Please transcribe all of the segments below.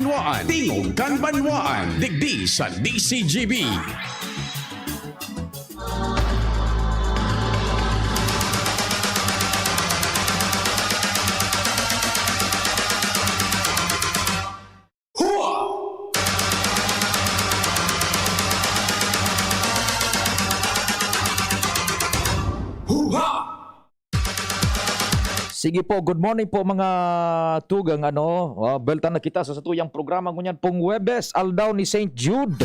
Banwaan, Tingog kan Banwaan, digdi sa DCGB. Sige po, good morning po mga tugang belta na kita sa satuyang programa ngunyan pong Webes Aldaw ni St. Jude.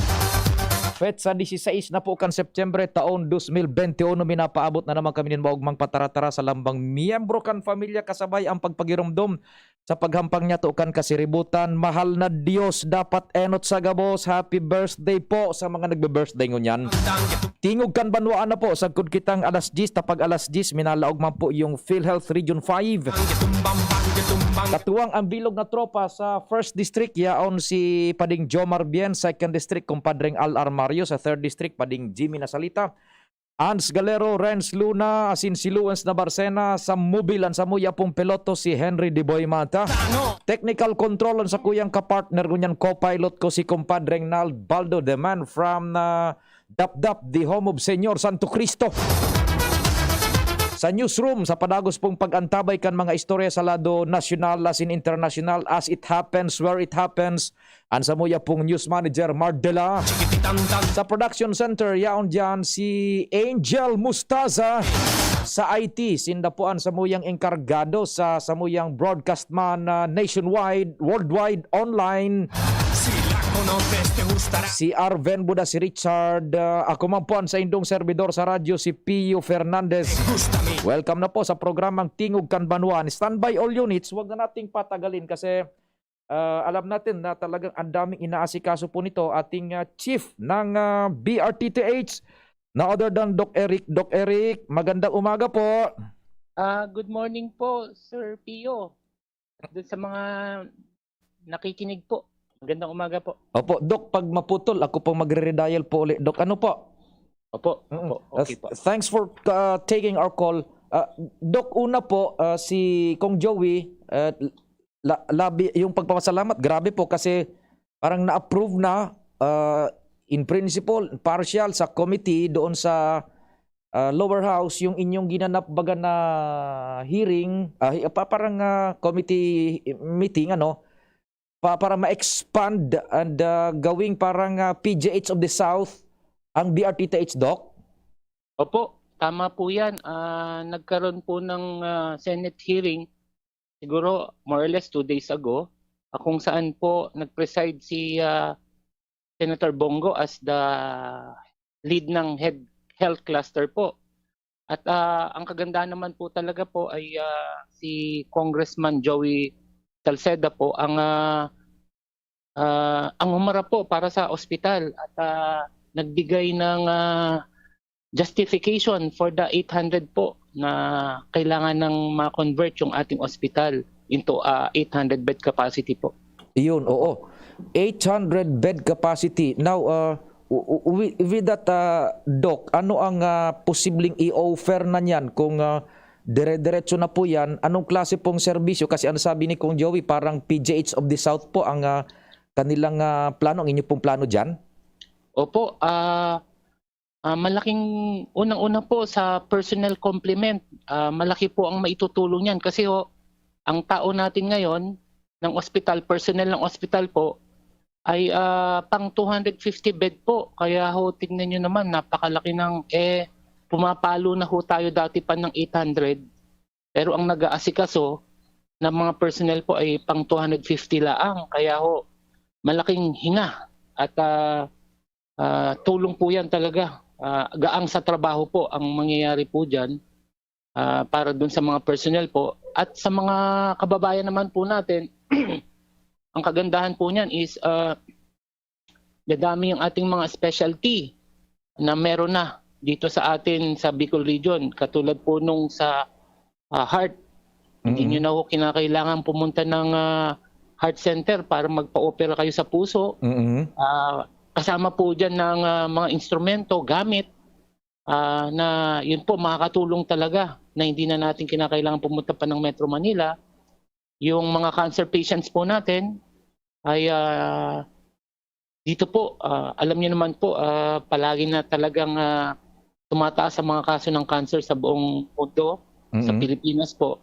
Petsa 16 na po kan September taon 2021 minapaabot na naman kami nin maugmang pataratara sa lambang miyembro kan pamilya kasabay ang pagpagiromdom sa paghampang niya to kan kasiributan. Mahal na Diyos dapat enot sa gabos. Happy birthday po sa mga nagbe-birthday ngunyan. Tingog kan Banwaan na po sagkod kitang alas 10 tapag alas 10 minalaog man po yung PhilHealth Region 5. Katuwang ang bilog na tropa sa 1st District yaon si Pading Jomar Bien, 2nd District kumpadring Al Armario, sa 3rd District Pading Jimmy Nasalita, Ans Galero, Renz Luna, asin si Luens na Barsena, sa Mobilan sa muya pong peloto si Henry Diboy Mata. Technical control sa kuyang kapartner ngunyan co-pilot ko si kumpadring Nal Baldo, the man from Dapdap, the home of Senyor Santo Cristo. Sa newsroom, sa padagos pong pag-antabay kan mga istorya sa lado nasyonal as in international, as it happens, where it happens, ang sa muya pong news manager Mardela. Sa production center, yaon dyan si Angel Mustaza. Sa IT, sindapuan sa muyang enkargado sa muyang broadcast man nationwide, worldwide, online. Si Arven Buda, si Richard, ako man po sa indong servidor sa radyo si Pio Fernandez. Welcome na po sa programang Tingog kan Banwaan. Standby all units, wag na nating patagalin kasi alam natin na talagang ang daming inaasikaso po nito ating chief ng BRTTH na other than Doc Eric. Doc Eric, magandang umaga po. Good morning po, Sir Pio. At dun sa mga nakikinig po, magandang umaga po. Opo, Doc, pag maputol, ako po magre-redial po ulit. Doc, ano po? Opo, okay po. Thanks for taking our call. Doc, una po, si Kong Joey, labi, yung pagpapasalamat, grabe po kasi parang na-approve na in principle, partial sa committee doon sa lower house, yung inyong ginanap baga na hearing, parang committee meeting, para ma-expand and gawing parang PGH of the South ang BRTTH, Doc? Opo, tama po yan. Nagkaroon po ng Senate hearing, siguro more or less 2 days ago, kung saan po nag-preside si Senator Bongo as the lead ng health cluster po. At ang kagandahan naman po talaga po ay si Congressman Joey Salceda po ang humarap po para sa ospital at nagbigay ng justification for the 800 po na kailangan ng ma-convert yung ating ospital into 800 bed capacity po. Iyon, oo. 800 bed capacity. Now, with that, Doc, ano ang posibleng i-offer na niyan kung dire-diretso na po yan? Anong klase pong serbisyo? Kasi ano sabi ni Kong Joey, parang PGH of the South po ang kanilang plano, ang inyo pong plano dyan? Opo, malaking unang-una po sa personnel complement. Malaki po ang maitutulong yan kasi ang tao natin ngayon ng ospital, personnel ng ospital po ay pang 250 bed po. Kaya tingnan nyo naman, napakalaki ng pumapalo na tayo dati pa ng 800. Pero ang nag-aasikaso ng mga personnel po ay pang 250 laang. Kaya malaking hinga at tulong po yan talaga. Gaang sa trabaho po ang mangyayari po dyan para dun sa mga personnel po. At sa mga kababayan naman po natin, ang kagandahan po niyan is dadami yung ating mga specialty na meron na dito sa atin sa Bicol Region. Katulad po nung sa heart, hindi nyo na kinakailangan pumunta ng heart center para magpa-opera kayo sa puso. Kasama po dyan ng mga instrumento, gamit, na yun po makakatulong talaga na hindi na natin kinakailangan pumunta pa ng Metro Manila. Yung mga cancer patients po natin, ay dito po, alam niyo naman po, palagi na talagang tumataas ang mga kaso ng cancer sa buong mundo, sa Mm-mm. Pilipinas po.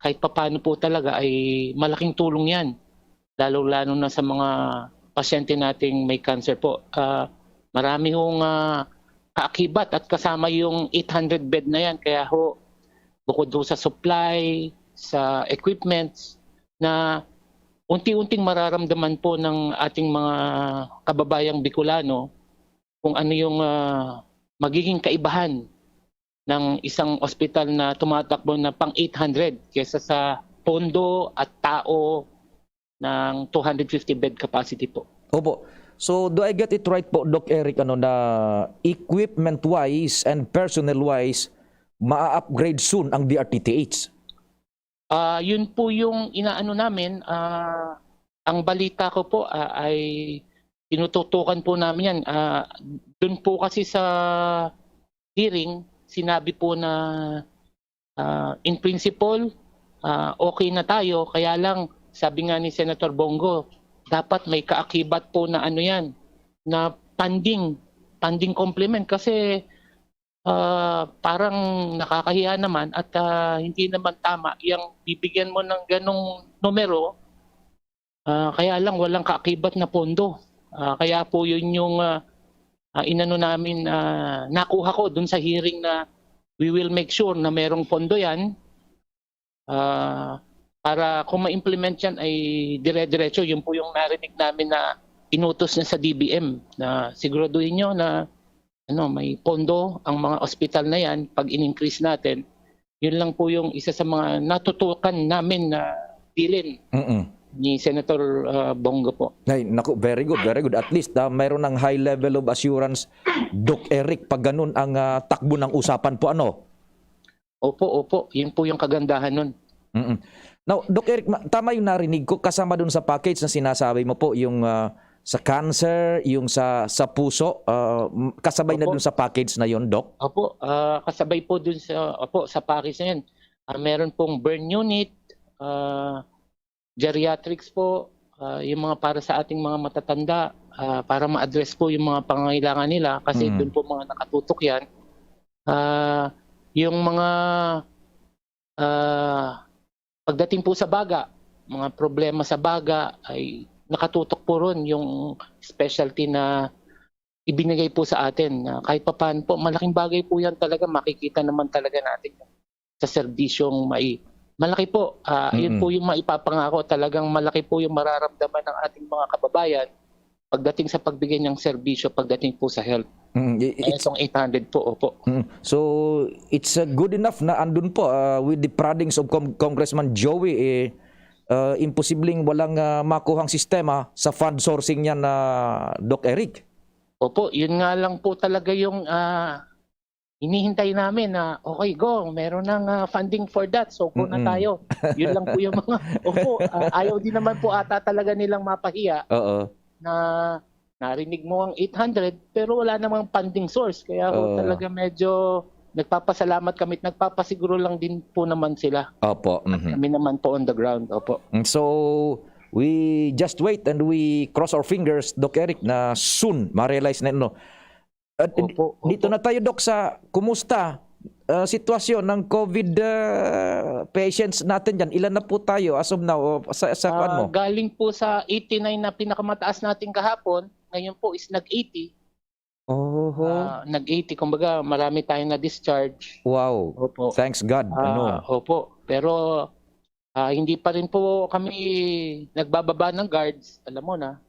Kahit papaano po talaga ay malaking tulong 'yan, lalong-lalo na sa mga pasyente nating may cancer po. Marami hong kaakibat at kasama yung 800 bed na 'yan, kaya ho bukod ho sa supply, sa equipments na unti-unting mararamdaman po ng ating mga kababayang Bicolano kung ano yung magiging kaibahan ng isang ospital na tumatakbo na pang 800 kaysa sa pondo at tao ng 250 bed capacity po. Opo. So, do I get it right po, Doc Eric, na equipment-wise and personnel-wise, maa-upgrade soon ang DRTTH? Yun po yung inaano namin. Ang balita ko po ay tinututukan po namin yan. Doon po kasi sa hearing, sinabi po na in principle, okay na tayo. Kaya lang, sabi nga ni Senator Bongo, dapat may kaakibat po na ano yan, na funding complement. Kasi parang nakakahiya naman at hindi naman tama yung bibigyan mo ng ganong numero, kaya lang walang kaakibat na pondo. Kaya po yun yung inano namin, nakuha ko dun sa hearing na we will make sure na merong pondo yan, para kung ma-implement yan ay dire-diretso. Yun po yung narinig namin na inutos niya sa DBM na siguraduhin nyo na may pondo ang mga ospital na yan pag in-increase natin. Yun lang po yung isa sa mga natutukan namin na bilin ni Senator Bongo po. Ay, naku, very good, very good. At least mayroon ng high level of assurance, Doc Eric, pag ganun ang takbo ng usapan po, ano? Opo. Yun po yung kagandahan nun. Now, Doc Eric, tama yung narinig ko, kasama dun sa package na sinasabi mo po, yung sa cancer, yung sa puso, kasabay na Opo. dun sa package na yon, Doc? Opo, kasabay po dun sa package na yan. Meron pong burn unit, geriatrics po, yung mga para sa ating mga matatanda, para ma-address po yung mga pangangailangan nila kasi doon po mga nakatutok yan. Yung mga pagdating po sa baga, mga problema sa baga ay nakatutok po ron yung specialty na ibinigay po sa atin. Kahit papaano po, malaking bagay po yan talaga, makikita naman talaga natin sa serbisyong malaki po. Yun po yung maipapangako, talagang malaki po yung mararamdaman ng ating mga kababayan pagdating sa pagbigay ng serbisyo, pagdating po sa health. Itong 800 po, opo. So, it's good enough na andun po with the proddings of Congressman Joey, imposibleng walang makuhang sistema sa fund sourcing niya na Doc Eric. Opo, yun nga lang po talaga yung hinihintay namin na okay, go, meron ng funding for that, so go na tayo. Yun lang po yung mga, opo, ayaw din naman po ata talaga nilang mapahiya. Oo. Na narinig mo ang 800 pero wala namang funding source, kaya talaga medyo nagpapasalamat kami at nagpapasiguro lang din po naman sila. Opo. Kami naman po on the ground. Opo. So, we just wait and we cross our fingers, Doc Eric, na soon ma-realize na Opo. Dito na tayo, Doc, sa kumusta sitwasyon ng COVID patients natin dyan. Ilan na po tayo as of now sa kuan mo? Galing po sa 89 na pinakamataas natin kahapon, ngayon po is nag-80. Nag-80, kumbaga marami tayong na-discharge. Wow. Opo. Thanks God. Opo. Pero hindi pa rin po kami nagbababa ng guards. Alam mo na.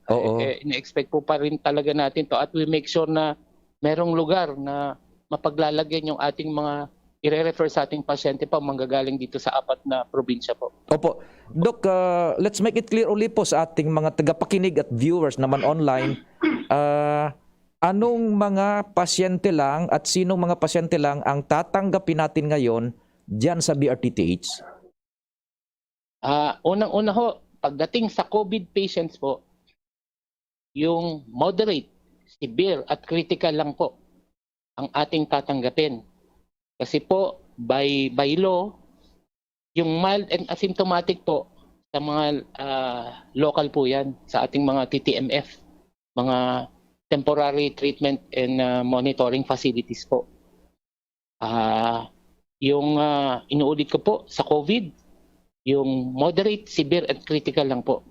Ina-expect po pa rin talaga natin to at we make sure na merong lugar na mapaglalagyan yung ating mga i-refer sa ating pasyente pa manggagaling dito sa 4 na probinsya po. Opo. Doc, let's make it clear uli po sa ating mga tagapakinig at viewers naman online. Anong mga pasyente lang at sinong mga pasyente lang ang tatanggapin natin ngayon dyan sa BRTTH? Unang-una ho, pagdating sa COVID patients po, yung moderate, severe at critical lang po ang ating tatanggapin. Kasi po, by law, yung mild and asymptomatic po, Sa mga local po yan, sa ating mga TTMF, mga temporary treatment and monitoring facilities po. Yung inuulit ko po sa COVID, yung moderate, severe, and critical lang po.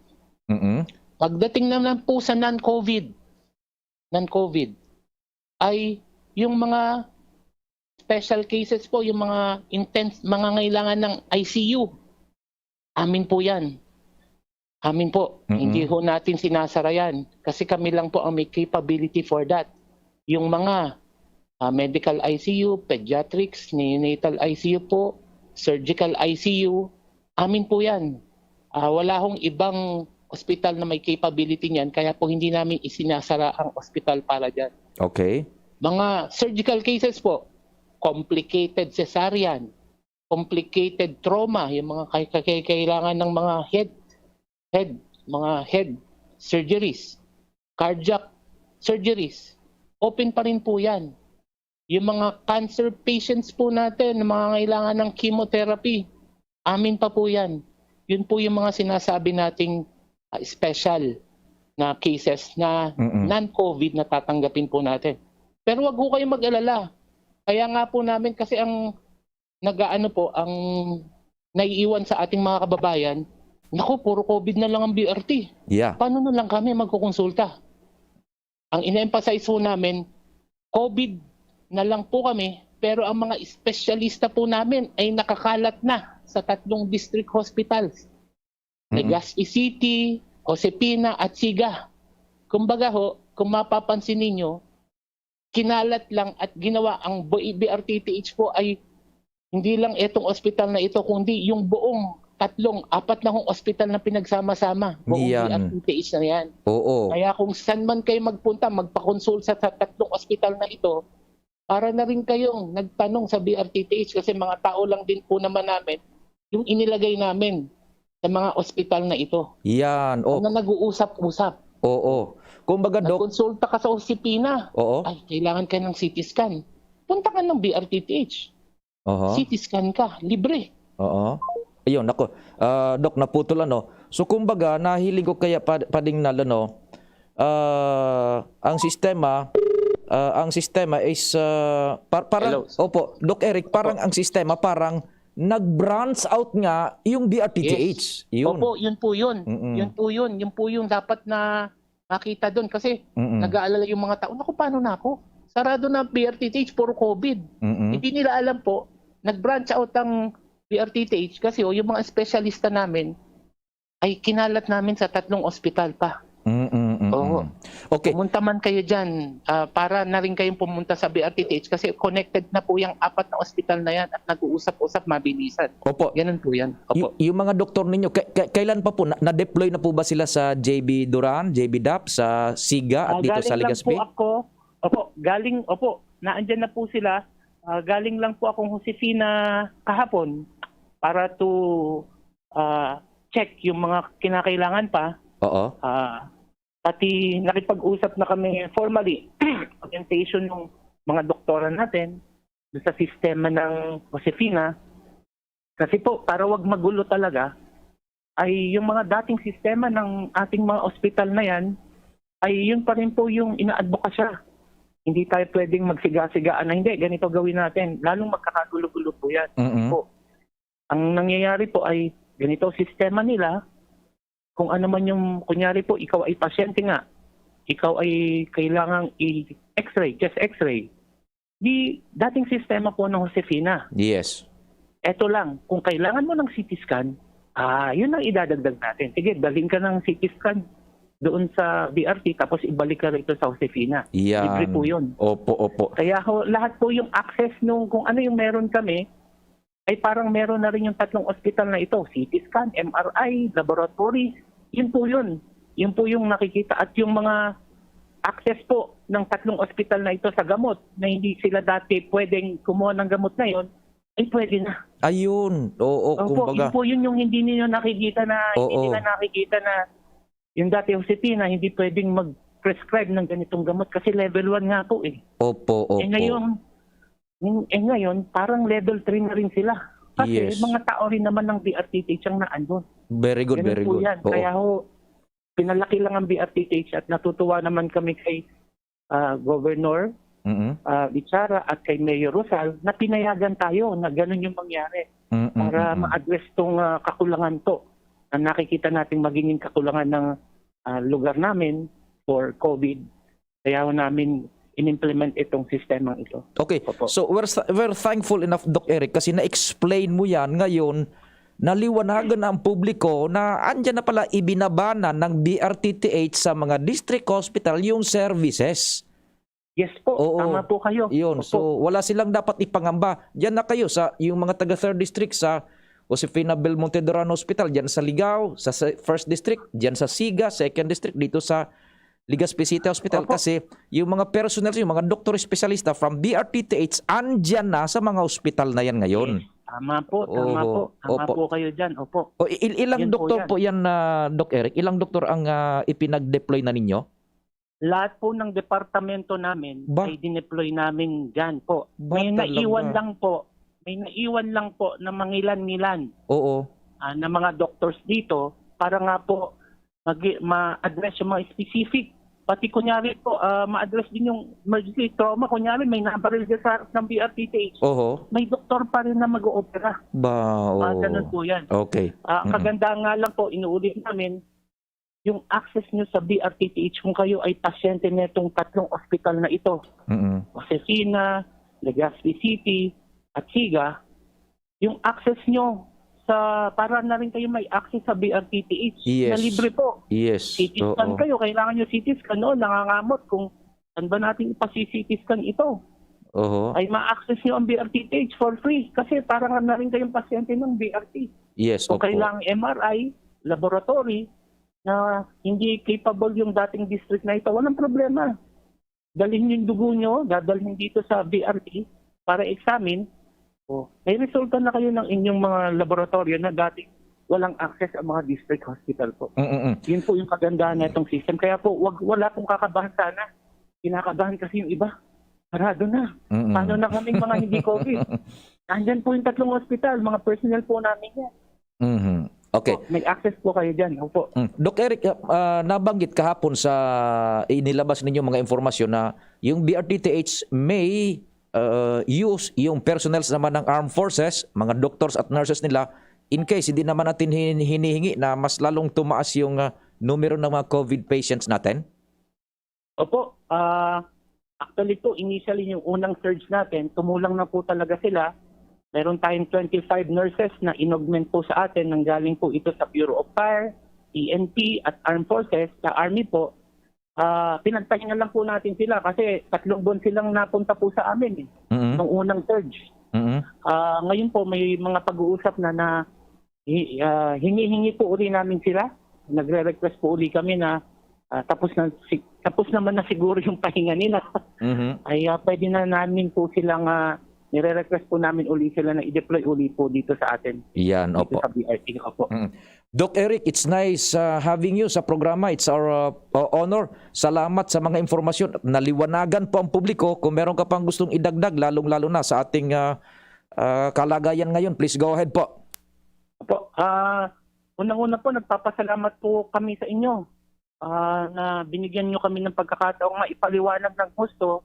Mm-mm. Pagdating naman po sa non-COVID, ay yung mga special cases po, yung mga intense, mga ngailangan ng ICU, amin po yan. Amin po. Mm-mm. Hindi ho natin sinasara yan. Kasi kami lang po ang may capability for that. Yung mga medical ICU, pediatrics, neonatal ICU po, surgical ICU, amin po yan. Wala hong ibang ospital na may capability niyan, kaya po hindi namin isinasara ang ospital para dyan. Okay. Mga surgical cases po, complicated cesarean, complicated trauma, yung mga kailangan ng mga head surgeries, cardiac surgeries, open pa rin po yan. Yung mga cancer patients po natin, mga kailangan ng chemotherapy, amin pa po yan. Yun po yung mga sinasabi nating special na cases na non-COVID na tatanggapin po natin. Pero wag ho kayong mag-alala. Kaya nga po namin kasi ang ang naiiwan sa ating mga kababayan, naku, puro COVID na lang ang BRT. Yeah. Paano na lang kami magkukonsulta? Ang ina-emphasize po namin, COVID na lang po kami, pero ang mga espesyalista po namin ay nakakalat na sa 3 district hospitals. Legazpi City, Josepina at Siga. Kumbaga ho, kung mapapansin ninyo, kinalat lang at ginawa ang BRTTH po ay hindi lang itong ospital na ito, kundi yung buong 4 na hong ospital na pinagsama-sama. Buong Yan. BRTTH na yan. Oo. Kaya kung saan man kayo magpunta, magpa-consult sa 3 ospital na ito, para na rin kayong nagtanong sa BRTTH kasi mga tao lang din po naman namin yung inilagay namin sa mga ospital na ito. Yan. Oh. Na nag-uusap-usap. Oo. Kumbaga, Dok. Nagkonsulta ka sa Josepina. Oo. Ay, kailangan ka ng CT scan. Punta ka ng BRTTH. Oo. CT scan ka, libre. Oo. Ayun, ako. Dok, naputol ano. So, kumbaga, nahilig ko kaya pading na ano, ang sistema is parang, Hello. opo, Doc Eric, parang ang sistema parang nag-branch out nga yung BRTTH. Yes. Yun. Opo, yun po yun. Yun po yun. Yun po yung dapat na makita doon. Kasi nag-aalala yung mga tao, naku, paano na ako? Sarado na BRTTH, puro COVID. Hindi nila alam po, nag-branch out ang BRTTH kasi yung mga espesyalista namin ay kinalat namin sa 3 ospital pa. Oo. Okay. Pumunta man kayo dyan, para na rin kayong pumunta sa BRTTH kasi connected na po yung 4 na ospital na yan at nag-uusap-usap mabilisan. Opo. Ganun po yan. Opo. Yung mga doktor ninyo, kailan pa po, na-deploy na po ba sila sa JB Duran, JB DAP, sa Siga at dito sa Legazpi? Galing lang po ako. Naandyan na po sila. Galing lang po akong Josefina kahapon para to check yung mga kinakailangan pa. Oo. Pati nakipag-usap na kami formally orientation ng mga doktora natin sa sistema ng Josefina. Kasi po, para wag magulo talaga, ay yung mga dating sistema ng ating mga ospital na yan, ay yun pa rin po yung ina-advokasya. Hindi tayo pwedeng magsiga-sigaan na hindi, ganito gawin natin. Lalong magkakagulo-gulo po yan. Po. Ang nangyayari po ay ganito sistema nila. Kung ano man yung, kunyari po, ikaw ay pasyente nga. Ikaw ay kailangang i-x-ray, chest x-ray. Di dating sistema po ng Josefina. Yes. Eto lang, kung kailangan mo ng CT scan, yun ang idadagdag natin. Sige, dalhin ka ng CT scan doon sa BRT tapos ibalik ka rito sa Josefina. Yan. Libre po yun. Opo. Kaya lahat po yung access nung kung ano yung meron kami, ay parang meron na rin yung 3 ospital na ito. CT scan, MRI, laboratory, yun po yun. Yun po yung nakikita. At yung mga access po ng 3 ospital na ito sa gamot na hindi sila dati pwedeng kumuha ng gamot na yon, ay pwede na. Ayun. Oo, kumbaga. Yun po yun yung hindi ninyo nakikita na, hindi nila nakikita na yung dati Josefina hindi pwedeng mag-prescribe ng ganitong gamot kasi level 1 nga po eh. Opo. Ngayon, parang level 3 na rin sila. Kasi Yes. mga tao rin naman ng BRTTH ang naandun. Very good, Ganun very po good. yan. Oo. Kaya pinalaki lang ang BRTTH at natutuwa naman kami kay Governor Mm-mm. Bichara at kay Mayor Rosal na pinayagan tayo na ganun yung mangyari Mm-mm. para ma-address tong kakulangan to na nakikita natin magiging kakulangan ng lugar namin for COVID. Kaya namin in-implement itong sistemang ito. Okay, Opo. so we're thankful enough, Doc Eric, kasi na-explain mo yan ngayon, naliwanagan na ang publiko na andyan na pala ibinabana ng BRTTH sa mga district hospital yung services. Yes po, Oo. tama po kayo. Yun, Opo. so wala silang dapat ipangamba. Diyan na kayo sa yung mga taga 3rd District sa Josefina Belmonte Duran Hospital, diyan sa Ligao, sa 1st District, diyan sa Siga, 2nd District, dito sa Legazpi City Hospital. Opo. Kasi yung mga personnel, yung mga doktor espesyalista from BRTTH, andyan na sa mga hospital na yan ngayon. Tama po, tama Oo. po. Tama Opo. po kayo dyan. Opo. O, ilang Yan po doktor yan. po yan, Doc Eric? Ilang doktor ang ipinag-deploy na ninyo? Lahat po ng departamento namin Ba? ay dineploy namin dyan po. Ba May talaga? naiwan lang po na mangilan-ngilan Oo. na mga doctors dito para nga po ma-address yung mga specific. Pati kunyari po, ma-address din yung emergency trauma. Kunyari may nabaril sa ng BRTTH. Oho. May doktor pa rin na mag-oopera. Ba, oo. Ganun po yan. Okay. Kagandaan nga lang po, inuulit namin, yung access nyo sa BRTTH kung kayo ay pasyente netong 3 ospital na ito, Mm-mm. Josefina, Legazpi City, at Siga, yung access nyo para na rin kayo may access sa BRTTH Yes. na libre po. Yes. CT scan Oo. kayo, kailangan nyo CT scan noon, nangangamot kung saan ba natin ipasi-CT scan ito. Oho. Ay ma-access nyo ang BRTTH for free kasi parang na rin kayong pasyente ng BRT. Yes, Kung opo. kailangan MRI, laboratory, na hindi capable yung dating district na ito, walang problema. Dalhin yung dugo nyo, dadalhin dito sa BRT para examine. May resulta na kayo ng inyong mga laboratorio na dating walang access ang mga district hospital po. Mm-mm. Yun po yung kagandahan na itong system. Kaya po, wala pong kakabahan sana. Kinakabahan kasi yung iba. Parado na. Mm-mm. Paano na kaming mga hindi COVID? Nandyan po yung 3 hospital, mga personnel po namin yan. Mhm. Okay. Po, may access po kayo dyan. Opo. Doc Eric, nabanggit kahapon sa inilabas ninyo mga informasyon na yung BRTTH may use yung personnels naman ng armed forces, mga doctors at nurses nila, in case hindi naman natin hinihingi na mas lalong tumaas yung numero ng mga COVID patients natin? Opo. Actually po, initially yung unang surge natin, tumulong na po talaga sila. Meron tayong 25 nurses na inaugment po sa atin. Nanggaling po ito sa Bureau of Fire, PNP at Armed Forces. Sa Army po, pinagpahinga lang po natin sila kasi 3 buwan silang napunta po sa amin Mm-mm. nung unang surge. Mm-mm. Ngayon po may mga pag-uusap na hingi-hingi po uli namin sila. Nagre-request po uli kami na tapos naman na siguro yung pahinga nila. Mhm. Ay pwede na namin po silang nire-request po namin uli sila na i-deploy uli po dito sa atin. Yan, Dito opo. sa BRT. Opo. Doc Eric, it's nice having you sa programa. It's our honor. Salamat sa mga informasyon. Naliwanagan po ang publiko. Kung meron ka pang gustong idagdag, lalong-lalo na sa ating kalagayan ngayon, please go ahead po. Opo. Unang-una po, nagpapasalamat po kami sa inyo na binigyan nyo kami ng pagkakataong maipaliwanag ng gusto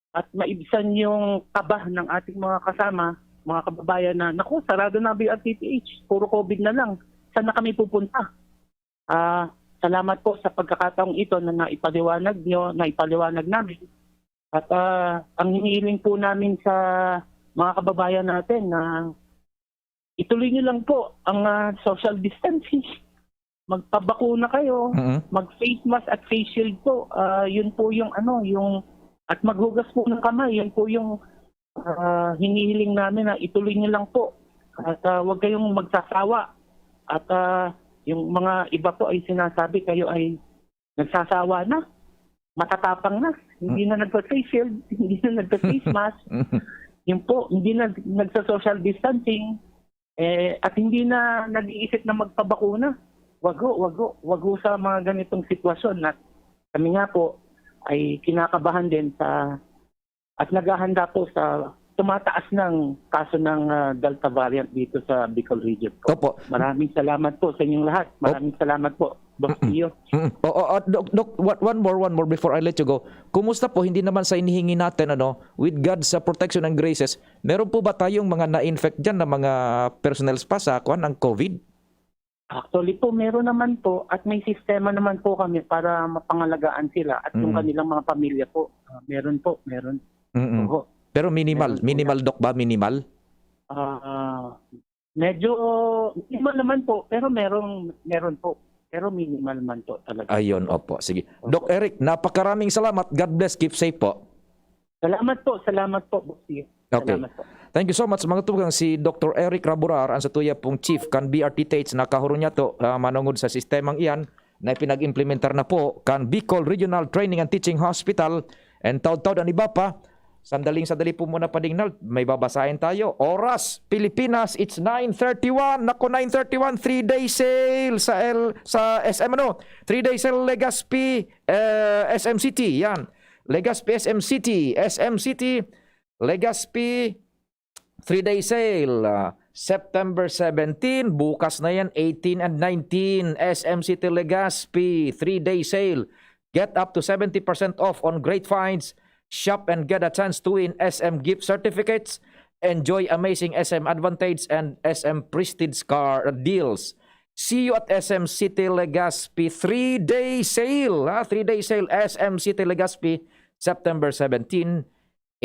at maibsan yung kaba ng ating mga kasama, mga kababayan na, naku, sarado na BRTTH, puro COVID na lang. Saan na kami pupunta? Salamat po sa pagkakataong ito na naipaliwanag nyo, naipaliwanag namin. At ang hinihiling po namin sa mga kababayan natin na ituloy nyo lang po ang social distancing. Magpabakuna kayo, Mhm. mag-face mask at face shield po. Yun po yung at maghugas po ng kamay. Yun po yung hinihiling namin na ituloy nyo lang po. At huwag kayong magsasawa. At yung mga iba po ay sinasabi kayo ay nagsasawa na, matatapang na, hindi na nagpa-face shield, hindi na nagpa-face mask. Yun po, hindi na nagsa-social distancing, at hindi na nag-iisip na magpabakuna. Wag ho sa mga ganitong sitwasyon. At kami nga po ay kinakabahan din at naghahanda po sa tumataas ng kaso ng Delta variant dito sa Bicol region po. Opo. Maraming salamat po sa inyong lahat. Maraming salamat po, Boss Tio. Doc, one more before I let you go. Kumusta po, hindi naman sa inihingi natin, with God's protection and graces, meron po ba tayong mga na-infect dyan na mga personnel pa sa ng COVID? Actually po, meron naman po at may sistema naman po kami para mapangalagaan sila at yung kanilang mga pamilya po. Meron po. Oo. Pero minimal Doc ba? Minimal? Medyo minimal naman po, pero meron po. Pero minimal man po talaga. Ayun, opo. Sige. Doc Eric, napakaraming salamat. God bless. Keep safe po. Salamat po, Boss Tio. Okay. Salamat po. Thank you so much mga tugang si Dr. Eric Raburar ang satuya pong chief kan BRT na kahuro niya to manungod sa sistemang iyan na pinag-implementar na po kan Bicol Regional Training and Teaching Hospital and taud-taud ang iba pa. Sandali po muna padingnal. May babasahin tayo. Oras, Pilipinas, it's 9:31. Nako, 9:31. 3-day sale sa SM 3-day sale Legazpi SM City. Yan. Legazpi SM City. Legazpi 3-day sale. September 17. Bukas na yan. 18 and 19. SM City Legazpi 3-day sale. Get up to 70% off on great finds. Shop and get a chance to win SM gift certificates. Enjoy amazing SM Advantage and SM Prestige car deals. See you at SM City Legazpi 3-day sale. 3-day sale SM City Legazpi September 17,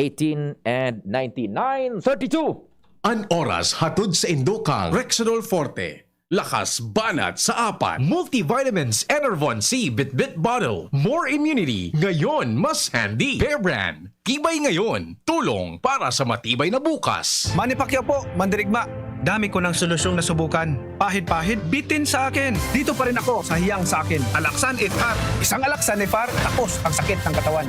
18, and 99. 32. An oras hatod sa Indokang Rexidol Forte. Lakas banat sa apat. Multivitamins Enervon C Bit Bottle. More immunity. Ngayon, mas handy. Bear Brand. Tibay ngayon. Tulong para sa matibay na bukas. Manny Pacquiao po, Mandirigma. Dami ko ng solusyong nasubukan. Pahid-pahid, bitin sa akin. Dito pa rin ako sa hiyang sa akin. Alaksan FR. Isang Alaksan FR, tapos ang sakit ng katawan.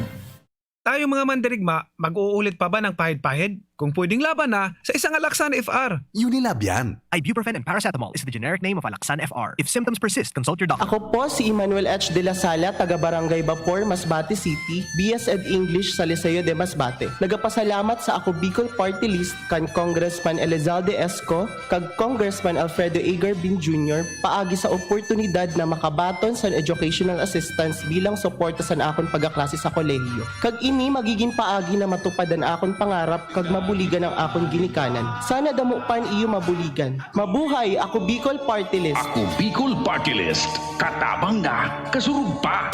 Tayo mga Mandirigma, mag-uulit pa ba ng pahid-pahid? Kung pwedeng laban na sa isang Alaksan FR. Unilab yan. Ibuprofen and paracetamol is the generic name of Alaxan FR. If symptoms persist, consult your doctor. Ako po si Emmanuel H. de la Sala, taga Barangay Bapor, Masbate City, BS Ed English sa Liceo de Masbate. Nagapasalamat sa ako Bicol Party List kan Congressman Elizalde Esco, kag Congressman Alfredo Agar Bin Jr. paagi sa oportunidad na makabaton sa educational assistance bilang suporta sa akon pagaklase sa kolehiyo. Kag ini magiging paagi na matupad ang akon pangarap kag mabuligan ang akon ginikanan. Sana damo pan iyo mabuligan. Mabuhay ako Bicol Party List. Ako Bicol Party List. Katabang na, kasurug pa.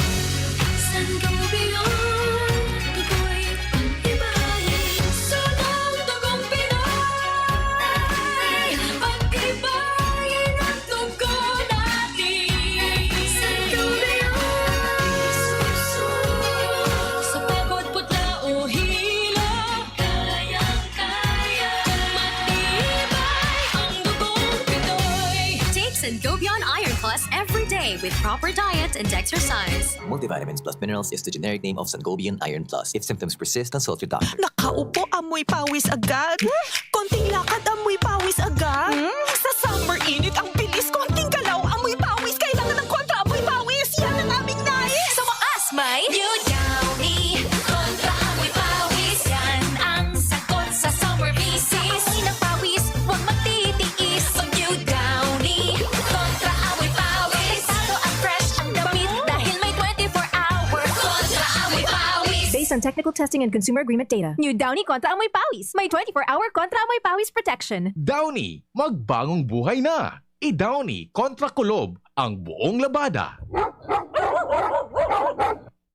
Sangobion Iron Plus every day with proper diet and exercise. Multivitamins plus minerals is the generic name of Sangobion Iron Plus. If symptoms persist, consult your doctor. Nakaupo, amoy pawis agad. Konting lakad, amoy pawis agad. Sa summer init, ang bilis. Konting galaw, amoy pawis. Kailangan ng kontra, amoy pawis. Yan ang aming nais. Sa wakas, may New Downy kontra amoy pawis. Yan ang sagot sa summer bisis. Amoy ng pawis, huwag magtitiis. Pag New Downy kontra amoy pawis. Delikado at fresh ang damit dahil may 24-hour kontra amoy pawis. Based on technical testing and consumer agreement data, New Downy Kontra Amoy Pawis. May 24-hour Kontra Amoy Pawis protection. Downy, magbagong buhay na. I-Downy kontra kulob ang buong labada.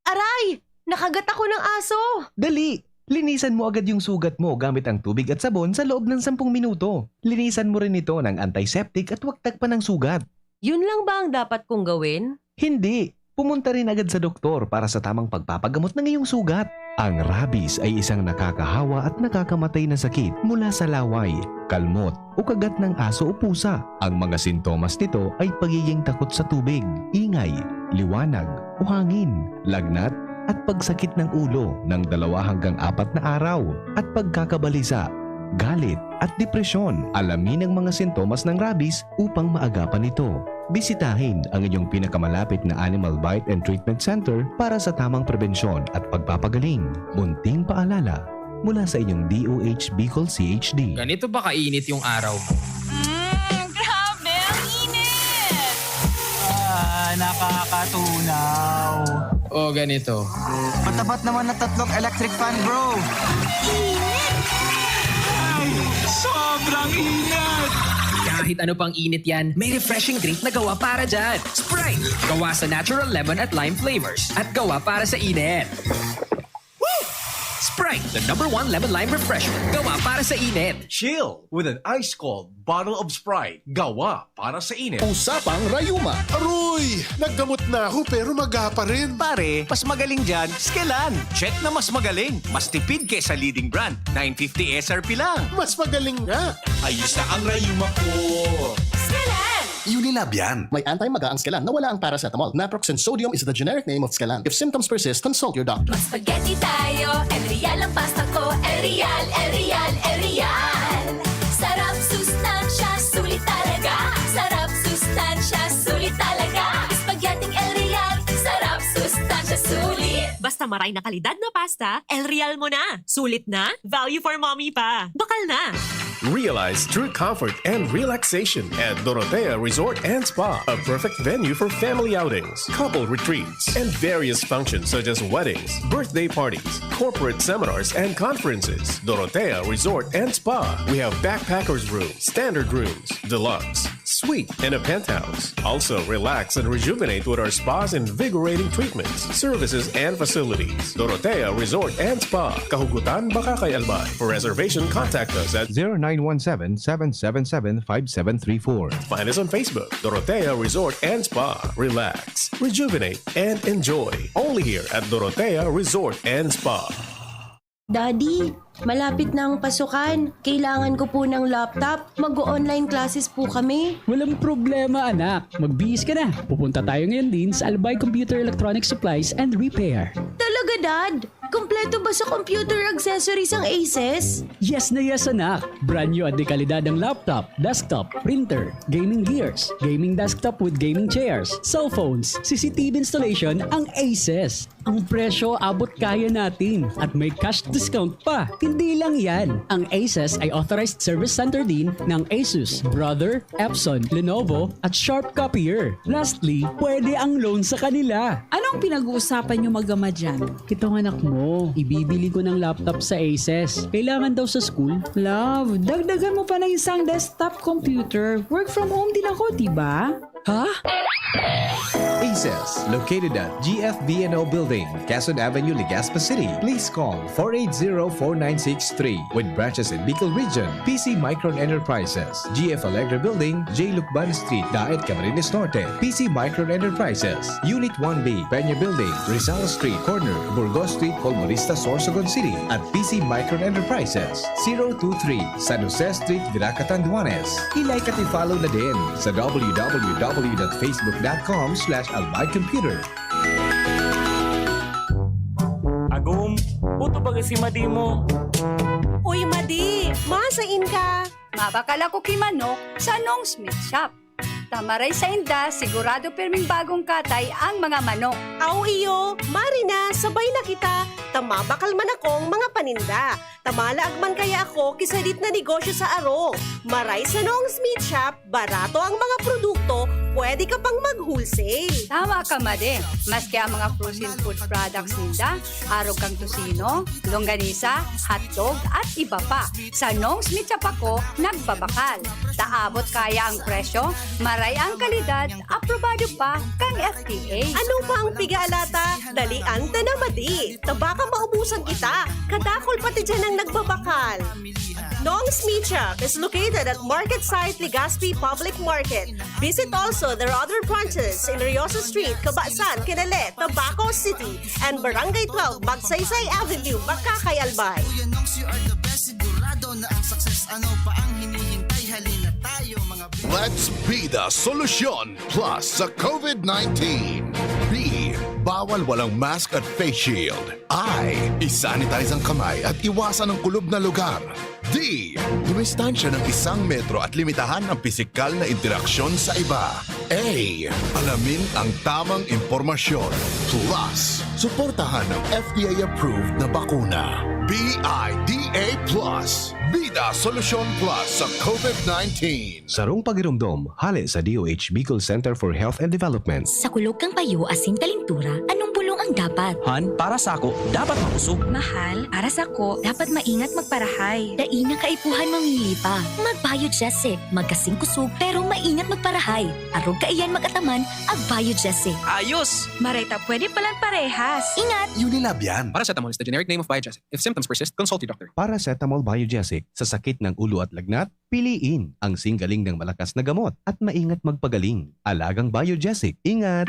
Aray! Nakagat ako ng aso. Dali! Linisan mo agad yung sugat mo gamit ang tubig at sabon sa loob ng 10 minuto. Linisan mo rin ito ng antiseptic at huwag tagpan ng sugat. Yun lang ba ang dapat kong gawin? Hindi! Pumunta rin agad sa doktor para sa tamang pagpapagamot ng iyong sugat. Ang rabies ay isang nakakahawa at nakakamatay na sakit mula sa laway, kalmot o kagat ng aso o pusa. Ang mga sintomas nito ay pagiging takot sa tubig, ingay, liwanag o hangin, lagnat at pagsakit ng ulo ng 2 hanggang 4 na araw at pagkakabalisa, galit at depresyon. Alamin ang mga sintomas ng rabies upang maagapan ito. Bisitahin ang inyong pinakamalapit na Animal Bite and Treatment Center para sa tamang prebensyon at pagpapagaling. Munting paalala, mula sa inyong DOH Bicol CHD. Ganito ba kainit yung araw mo? Grabe, ang init! Nakakatunaw. O ganito. Matapat naman na 3 electric fan, bro. Sobrang init! Kahit ano pang init yan, may refreshing drink na gawa para dyan. Sprite! Gawa sa natural lemon at lime flavors. At gawa para sa init. Sprite, the #1 lemon lime refresher. Gawa para sa init. Chill with an ice-cold bottle of Sprite. Gawa para sa init. Usapang Rayuma. Aroy! Naggamot na ako pero maga pa rin. Pare, mas magaling dyan, Skelan. Check na mas magaling. Mas tipid kesa leading brand. 950 SRP lang. Mas magaling nga. Ayos na ang Rayuma ko. Unilab yan. May anti-maga ang Skelan na wala ang paracetamol. Naproxen sodium is the generic name of Skelan. If symptoms persist, consult your doctor. Spaghetti tayo, El Real ang pasta ko, El Real, El Real, El Real. Sarap, sustansya, sulit talaga. Sarap, sustansya, sulit talaga. Spaghetti El Real, sarap, sustansya, sulit. Basta maray na kalidad na pasta, El Real mo na. Sulit na, value for mommy pa. Bakal na. Realize true comfort and relaxation at Dorotea Resort and Spa, a perfect venue for family outings, couple retreats, and various functions such as weddings, birthday parties, corporate seminars, and conferences. Dorotea Resort and Spa. We have backpackers rooms, standard rooms, deluxe, suite, and a penthouse. Also, relax and rejuvenate with our spas and invigorating treatments, services, and facilities. Dorotea Resort and Spa, Kahugutan, Bakakay, Albay. For reservation, contact us at 0917-777-5734. Find us on Facebook, Dorotea Resort and Spa. Relax, rejuvenate, and enjoy. Only here at Dorotea Resort and Spa. Daddy, malapit na ang pasukan. Kailangan ko po ng laptop. Mag-online classes po kami. Walang problema, anak. Magbihis ka na. Pupunta tayo ngayon din sa Albay Computer Electronic Supplies and Repair. Talaga, Dad? Kompleto ba sa computer accessories ang Aces? Yes na yes, anak. Brand new at dekalidad ang laptop, desktop, printer, gaming gears, gaming desktop with gaming chairs, cell phones, CCTV installation ang Aces. Ang presyo abot kaya natin at may cash discount pa. Hindi lang yan. Ang Aces ay authorized service center din ng Asus, Brother, Epson, Lenovo at Sharp Copier. Lastly, pwede ang loan sa kanila. Anong pinag-uusapan nyo mag-ama dyan? Itong anak mo, ibibili ko ng laptop sa Aces. Kailangan daw sa school. Love, dagdagan mo pa ng isang desktop computer. Work from home din ako, diba? Ha? Aces, located at GFB&O Building, Quezon Avenue, Legazpi City. Please call 480-4963 with branches in Bicol Region, PC Micron Enterprises, GF Allegra Building, J. Lucban Street, Daet, Camarines Norte, PC Micron Enterprises, Unit 1B, Peña Building, Rizal Street, Corner, Burgos Street, Colmonista, Sorsogon City, at PC Micron Enterprises, 023, San Jose Street, Viraca, Tanduanes. I-like at i-follow na din sa www.facebook.com/albaycomputer. Agum, puto ba si Madi mo? Uy, Madi, masain ka. Mabakal ako kay Manok sa Nong Smith Shop. Tamaray sa inda, sigurado perming bagong katay ang mga manok. Aw iyo, Marina, sabay na kita. Tamabakal man akong mga paninda. Tamalaag man kaya ako kisalit na negosyo sa aro. Maray sa Nong Smith Shop, barato ang mga produkto, pwede ka pang mag-wholesale. Tama ka, Made. Maski ang mga frozen food products ninda, arog kang tosino, longganisa, hotdog at iba pa. Sa Nong Smith Shop ako, nagbabakal. Taabot kaya ang presyo, maray ang kalidad, aprobado pa kang FDA. Ano pa ang pigalata? Dalian ta na, Madi. Tabaka maubusan kita. Kadakol pati dyan ang nagbabakal. Nong Smith Shop is located at Market Site, Legazpi Public Market. Visit also their other branches in Riosa Street, Cabasan, Kinale, Tabaco City, and Barangay 12, Magsaysay Avenue, Bakakay, Albay. Let's be the solution plus sa COVID-19. B. Bawal walang mask at face shield. I. Isanitize ang kamay at iwasan ang kulob na lugar. D. Dumistansya ng 1 metro at limitahan ang pisikal na interaksyon sa iba. A. Alamin ang tamang impormasyon. Plus, suportahan ang FDA-approved na bakuna. BIDA Plus. Bida Solusyon Plus sa COVID-19. Sarong pagirumdom, hali sa DOH Bicol Center for Health and Development. Sa kulog kang payo asin kalintura, anong bulong ang dapat? Han, para sa ako, dapat makusog. Mahal, para sa ko, dapat maingat magparahay. Daing na kaipuhan mamili pa. Mag-Biogesic, magkasing kusog, pero maingat magparahay. Arog kaiyan mag-ataman, ag-Biogesic. Ayos! Marita, pwede palang parehas. Ingat! Unilab yan. Paracetamol is the generic name of Biogesic. If symptoms persist, consult your doctor. Paracetamol Biogesic. Sa sakit ng ulo at lagnat, piliin ang singgaling ng malakas na gamot at maingat magpagaling. Alagang Biogesic. Ingat!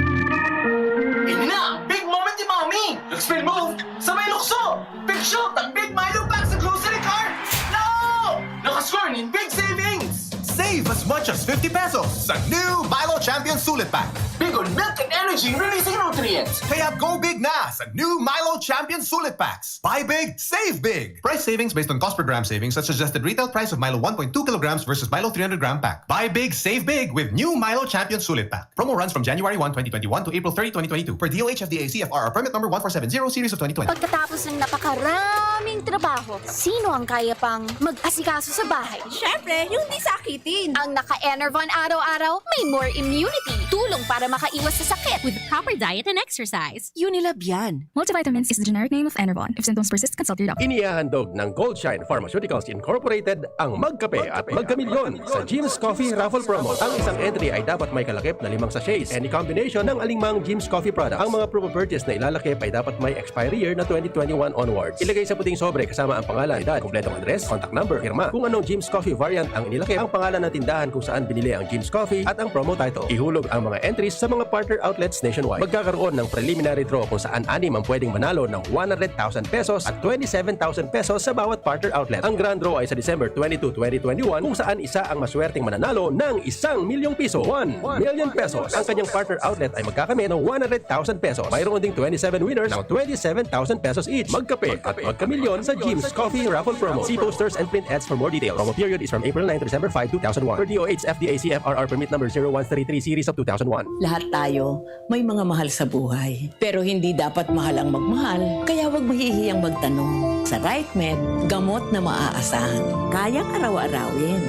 Ini na! Big moment ni Mommy! Spin move! Sabay lukso! Big shot ang Big Milo pack sa grocery cart! No! Nakascore in big savings! Save as much as 50 pesos sa new Milo Champion Sulit Pack. Big on milk and energy releasing nutrients! Kaya go big na sa new Milo Champion Sulit Packs. Buy big, save big. Price savings based on cost per gram savings at suggested retail price of Milo 1.2 kilograms versus Milo 300 gram pack. Buy big, save big with new Milo Champion Sulit Pack. Promo runs from January 1, 2021 to April 30, 2022 per DOH FDA CFR permit number 1470 series of 2020. Pagkatapos ng napakaraming trabaho, sino ang kaya pang mag-asikaso sa bahay? Syempre, yung di sakitin. Ang naka-Enervon araw-araw, may more immunity. Tulong para makaiwas sa sakit with proper diet and exercise. Unilab yan. Multivitamins is the generic name of Enervon. If symptoms persist, consult your doctor. Inihahandog ng Goldshine Pharmaceuticals Incorporated ang Magkape at Magkamilyon sa Jim's Coffee Raffle Promo. Ang isang entry ay dapat may kalakip na 5 sachets. Any combination ng alingmang Jim's Coffee product. Ang mga promo purchase na ilalakip ay dapat may expiry year na 2021 onwards. Ilagay sa puting sobre kasama ang pangalan, edad, kompletong address, contact number, firma. Kung anong Jim's Coffee variant ang inilakip, ang pangalan ng tindahan kung saan binili ang Jim's Coffee at ang promo title. Ihulog ang mga entries sa mga partner outlets nationwide. Magkakaroon ng preliminary draw kung saan 6 ang pwedeng manalo ng 100,000 pesos at 27,000 pesos sa bawat partner outlet. Ang grand draw ay sa December 22, 2021 kung saan isa ang maswerteng mananalo ng 1 milyong piso. 1 million pesos. Ang kanyang partner outlet ay magkakamit ng 100,000 pesos. Mayroon ding 27 winners ng 27,000 pesos each. Magkape at magkamilyon sa Jim's Coffee Raffle Promo. See posters and print ads for more details. Promo period is from April 9 to December 5, 2001. Per DOH FDA CFRR permit number 0133 series of 2001. Lahat tayo may mga mahal sa buhay. Pero hindi dapat mahal ang magmahal, kaya huwag mahihiyang magtanong. Sa RightMed, gamot na maaasahan. Kayang araw-arawin.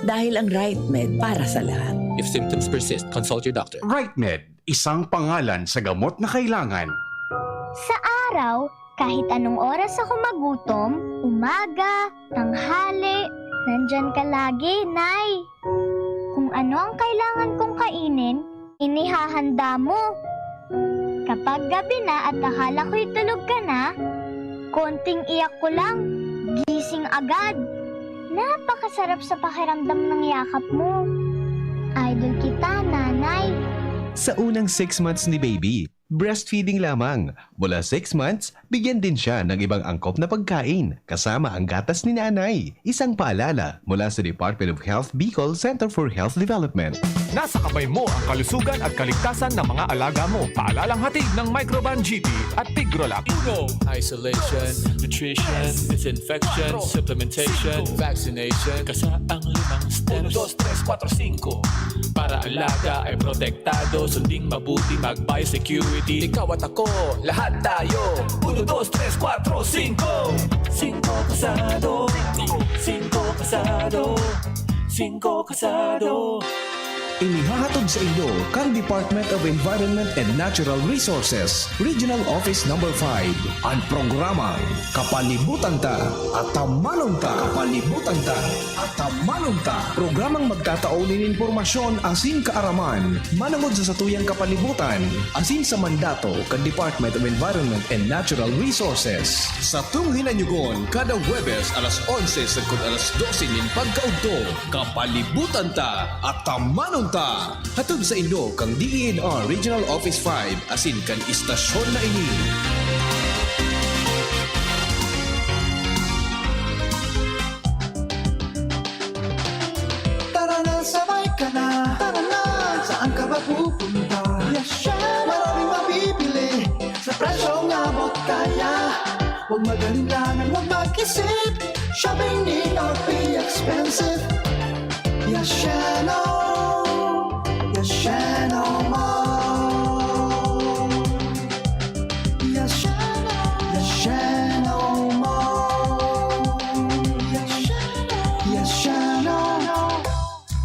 Dahil ang RightMed para sa lahat. If symptoms persist, consult your doctor. RightMed, isang pangalan sa gamot na kailangan. Sa araw, kahit anong oras ako magutom, umaga, tanghali, nandyan ka lagi, Nay. Kung ano ang kailangan kong kainin, inihahanda mo. Kapag gabi na at akala ko'y tulog ka na, konting iyak ko lang, gising agad. Napakasarap sa pakiramdam ng yakap mo. Idol kita, Nanay. Sa unang 6 months ni baby, breastfeeding lamang. Mula 6 months, bigyan din siya ng ibang angkop na pagkain, kasama ang gatas ni nanay. Isang paalala mula sa Department of Health Bicol Center for Health Development. Nasa kamay mo ang kalusugan at kaligtasan ng mga alaga mo. Paalalang hatid ng Microban GP at Tigrolac. Isolation, nutrition, disinfection, supplementation, vaccination. Kasaang 5 steps. 1, 2, 3, 4, 5. Para alaga ay protektado, sunding mabuti mag-biosecurity. Ikaw at ako, lahat tayo. 1, 2, 3, 4, 5. 5 kasado. 5 kasado. 5 kasado. Inihahatod sa inyo kang Department of Environment and Natural Resources, Regional Office No. 5. Ang programang Kapalibutan Ta at Tamanong Ta. Kapalibutan Ta at Tamanong Ta. Programang magtataunin informasyon asin kaaraman, manangod sa satuyang kapalibutan, asin sa mandato kan Department of Environment and Natural Resources. Sa tunghinanyugon, kada Huwebes alas 11 sagkod alas 12 nin pagkaugto, Kapalibutan Ta at Tamanong Ta. Hatod sa inyo kang DENR Regional Office 5 asin kan istasyon na ini. Tara na, sabay ka na. Tara na, saan ka ba pupunta? Maraming mabibili sa presyong abot kaya. Huwag magalinlangan, huwag mag-isip. Shopping need not be expensive. Yashano Mall. Yashano Mall. Yashano.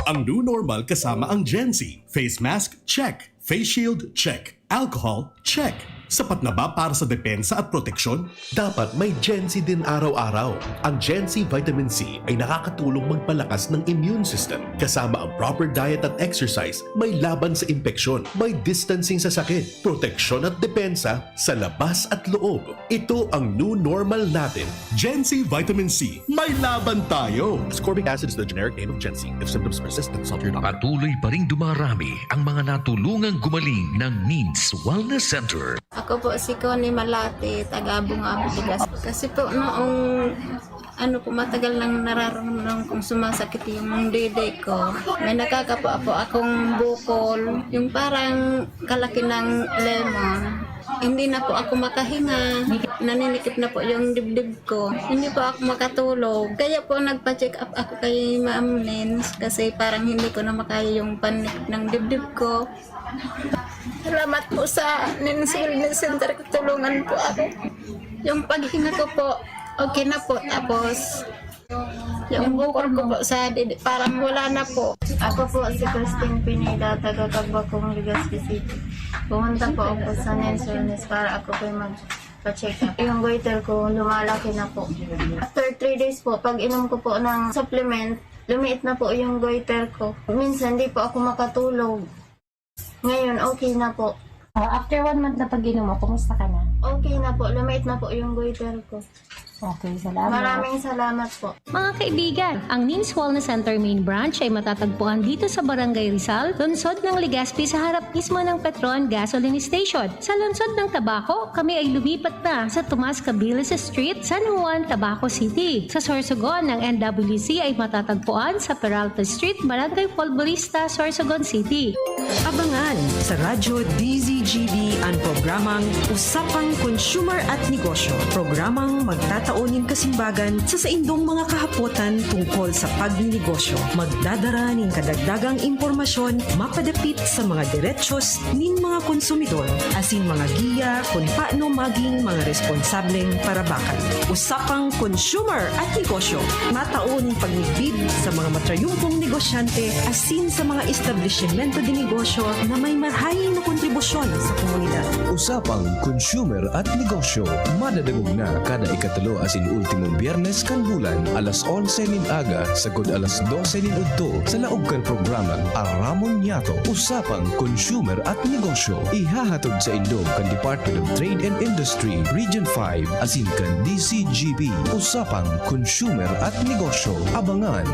Ang new normal kasama ang Gen Z. Face mask? Check. Face shield? Check. Alcohol? Check. Sapat na ba para sa depensa at proteksyon? Dapat may Gen Z din araw-araw. Ang Gen Z Vitamin C ay nakakatulong magpalakas ng immune system. Kasama ang proper diet at exercise, may laban sa impeksyon, may distancing sa sakit, proteksyon at depensa sa labas at loob. Ito ang new normal natin. Gen Z Vitamin C. May laban tayo! Ascorbic acid is the generic name of Gen Z. If symptoms persist, consult your doctor. Patuloy pa ring dumarami ang mga natulungang gumaling ng Needs Wellness Center. Ako po si Connie Malate, taga-Bunga, Bigas. Kasi po noong matagal nang nararamdaman kong sumasakit yung dede ko. May nakakapa po akong bukol, yung parang kalaki ng lemon. Hindi na po ako makahinga. Naninikip na po yung dibdib ko. Hindi po ako makatulog. Kaya po nagpa-check up ako kay Ma'am Nins kasi parang hindi ko na makaya yung panikip ng dibdib ko. Salamat po sa Nins Wellness Center. Tulungan po ako. Yung paghinga ko po, okay na po. Tapos, yung bukol ko po sa parang wala na po. Ako po si Christine Pineda, taga-Tagbakong, Legazpi City. Pumunta po ako sa Nins Wellness para ako po mag-check up. Yung goiter ko, lumalaki na po. After 3 days po, pag inom ko po ng supplement, lumiit na po yung goiter ko. Minsan, di po ako makatulog. Ngayon, okay na po. After 1 month na pag-inom mo, kumusta ka na? Okay na po. Lumait na po yung goiter ko. Okay, salamat. Maraming salamat po. Mga kaibigan, ang Needs Wellness Center Main Branch ay matatagpuan dito sa Barangay Rizal, lungsod ng Legazpi sa harap mismo ng Petron Gasoline Station. Sa lungsod ng Tabaco, kami ay lumipat na sa Tomas Cabilis Street, San Juan, Tabaco City. Sa Sorsogon ng NWC ay matatagpuan sa Peralta Street, Barangay Polvorista, Sorsogon City. Abangan sa Radyo DZGB ang programang Usapang Consumer at Negosyo. Programang magtataunin kasimbagan sa saindong mga kahapotan tungkol sa pagninegosyo. Magdadara ng kadagdagang impormasyon mapadapit sa mga diretsyon nin mga konsumidor asin mga giya kung paano maging mga responsableng parabakan. Usapang Consumer at Negosyo. Matauning pagnigbid sa mga matrayumpong negosyante asin sa mga establishmento de negosyo na may marhayin na kontribusyon sa komunidad. Usapang Consumer at Negosyo. Madadagog na kada ikatulo asin ultimong Biyernes kan bulan alas 11 nin aga sagod alas 12 nin udto sa laog kan programa Aramon Yato. Usapang Consumer at Negosyo. Ihahatod sa indog kan Department of Trade and Industry Region 5 asin kan DCGB. Usapang Consumer at Negosyo. Abangan.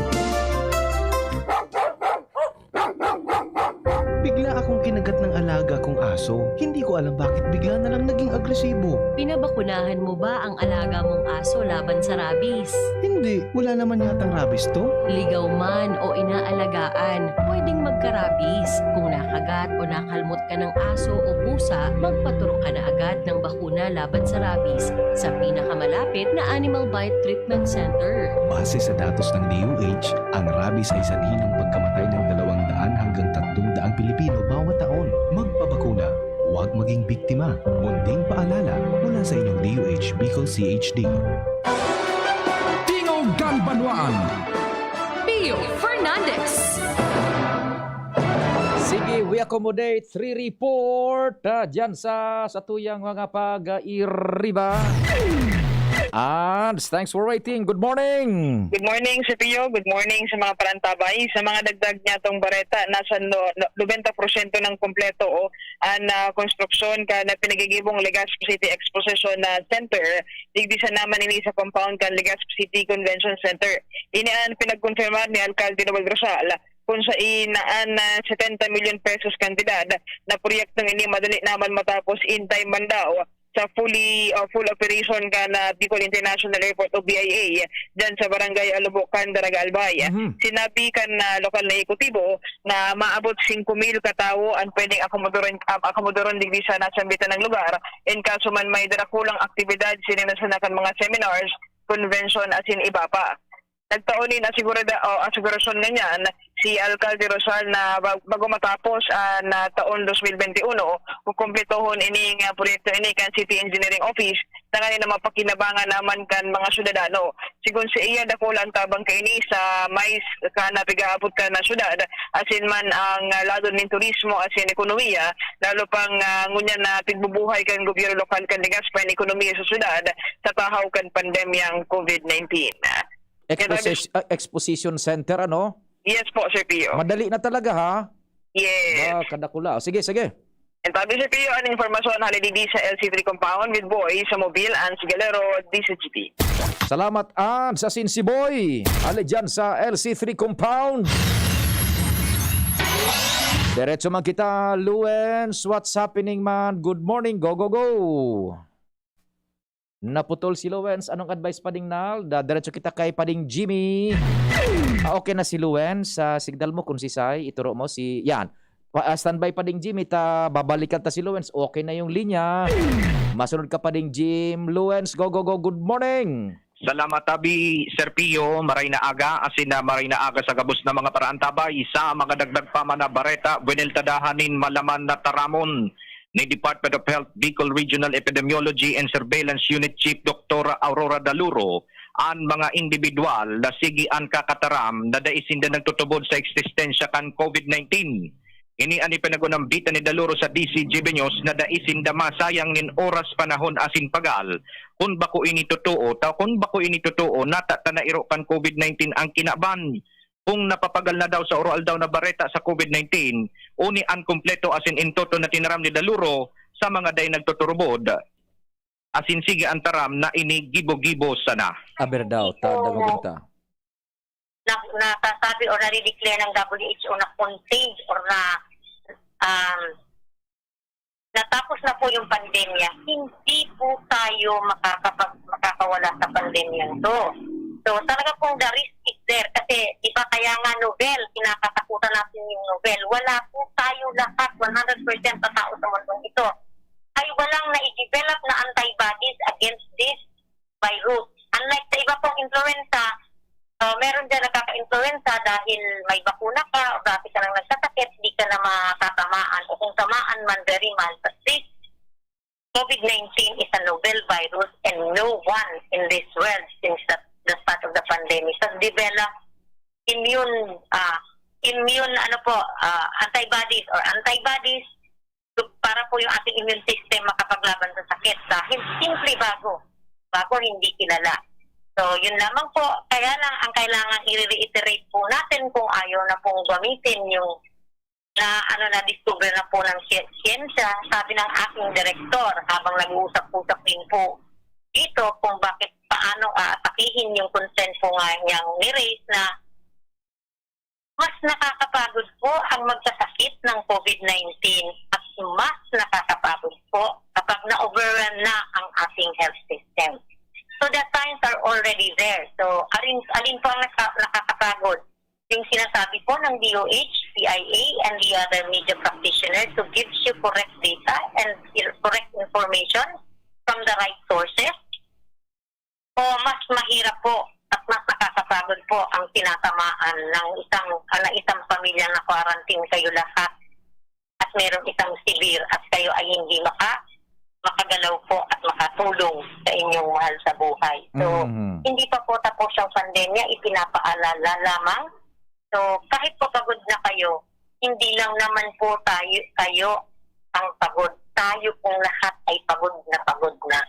Bigla akong kinagat ng alaga kong aso. Hindi ko alam bakit bigla na lang naging agresibo. Pinabakunahan mo ba ang alaga mong aso laban sa rabies? Hindi, wala naman yatang rabies to. Ligaw man o inaalagaan, pwedeng magka-rabies. Kung nakagat o nakalmot ka ng aso o pusa, magpaturo ka na agad ng bakuna laban sa rabies sa pinakamalapit na Animal Bite Treatment Center. Base sa datos ng DOH, ang rabies ay sanhi ng pagkamatay ng 200 hanggang 300 Pilipino bawat taon. Magpabakuna, huwag maging biktima. Munding paalala mula sa inyong DOH Bicol CHD. Tingog kang Banwaan. Pio Fernandez. Sige, we accommodate 3 report dyan sa tuyang mga pag-iriba. And thanks for waiting. Good morning. Good morning sa Pio. Good morning sa mga parantabay. Sa mga dagdag niya itong bareta, nasa 90% ng kompleto ang konstruksyon ka na pinagigibong Legazpi City Exposition Center. Digdisa naman ini sa compound kan Legazpi City Convention Center. Inian pinagkonfirmar ni Alcalde Noel Rosal kung sa inaan 70 million pesos kantidad na proyektong ini madali naman matapos in time man daw. sa full operation ka na Bicol International Airport o BIA dyan sa Barangay Alubucan, Daraga Albay. Sinabi kan na lokal na ekutibo na maabot 5,000 katao ang pwedeng akomodoron digdi sa nasambitan ng lugar in kaso man may darakulang aktibidad sinasanakan mga seminars, convention asin iba pa. Nagtaunin asigurasyon nga niyan si Alcalde Rosal na bago matapos na taon 2021 kukumpletohon ini nga proyekto ini kan City Engineering Office na kanina mapakinabangan naman kan mga syudadano. Sigun si iya dakulang tabang kaini sa mais ka na pigaabot ka na syudad asin man ang lado nin turismo asin ekonomiya lalo pang ngunya na tigbubuhay kan gobyerno lokal kan Legazpi ekonomiya sa syudad sa tahaw kan pandemyang COVID-19. Exposition Center, ano? Yes po, Sir Pio. Madali na talaga, ha? Yes. Kadakula. Sige. And tabi, Sir Pio, ang informasyon halididi sa LC3 compound with Boy sa Mobile and Sigalero, DCGP. Salamat, sa Sinsiboy. Ali dyan sa LC3 compound. Diretso man kita, Luens. What's happening, man? Good morning. Go. Naputol si Luens. Anong advice pa ding Nal? Diretso kita kay Pading Jimmy. Okay na si Luens. Signal mo kung sisay. Ituro mo si... Yan. Standby Pading Jimmy. Babalikan ta si Luens. Okay na yung linya. Masunod ka Pading Jim. Luens, go. Good morning. Salamat tabi, Sir Pio. Maray na aga. Asin na maray na aga sa gabos na mga paraan tabay. Sa mga dagdag pa man na bareta. Bueneltadahanin malaman na taramon ni Department of Health Bicol Regional Epidemiology and Surveillance Unit Chief Dr. Aurora Daluro ang mga individual na sigian kakataram na daisinda nagtutubod sa eksistensya kan COVID-19. Ini ani panagunambita ni Daluro sa DCGB News na daisinda masayang nin oras panahon asin pagal kung bako ini totoo natata na iro kan COVID-19 ang kinaban. Kung napapagal na daw sa oral daw na bareta sa COVID-19, uni unkompleto asin intoto na tinaram ni Daluro sa mga day nagtuturubod. Asin sige antaram na ini gibo-gibo sana. Aber daw, tadagugunta. Nasasabi or na-declare ng WHO na contained or na natapos na po yung pandemya, hindi po tayo makakawala sa pandemya to. So talaga pong the risk is there kasi di ba kaya nga Nobel, kinakatakutan natin yung Nobel. Wala po tayo lahat, 100% sa tao sa mundong ito ay walang na-develop na antibodies against this virus. Unlike sa iba pong influenza, meron dyan nakaka-influenza dahil may bakuna ka o dati ka lang nagsasakit, di ka na matatamaan o kung tamaan man very mild. But this COVID-19 is a novel virus and no one in this world since the start of the pandemic has developed antibodies para po yung ating immune system makapaglaban sa sakit dahil simple bago hindi kilala. So yun lamang po, kaya lang ang kailangan i-reiterate po natin kung ayaw na pong gamitin yung na-discover na po ng siyensya. Sabi ng aking direktor habang nag-uusap-usap din po dito kung paano atakihin yung consent po nga niyang ni-raise na mas nakakapagod po ang magsasakit ng COVID-19 at mas nakakapagod po kapag na-overrun na ang ating health system. So the signs are already there. So alin po ang nakakapagod? Yung sinasabi po ng DOH, PIA, and the other media practitioners to give you correct data and correct information from the right sources. O mas mahirap po at mas nakakapagod po ang tinatamaan ng isang pamilya na quarantine kayo lahat at meron isang severe at kayo ay hindi makagalaw po at makatulong sa inyong mahal sa buhay. So, hindi pa po tapos ang pandemya, ipinapaalala lamang. So, kahit po pagod na kayo, hindi lang naman po kayo ang pagod. Tayo pong lahat ay pagod na.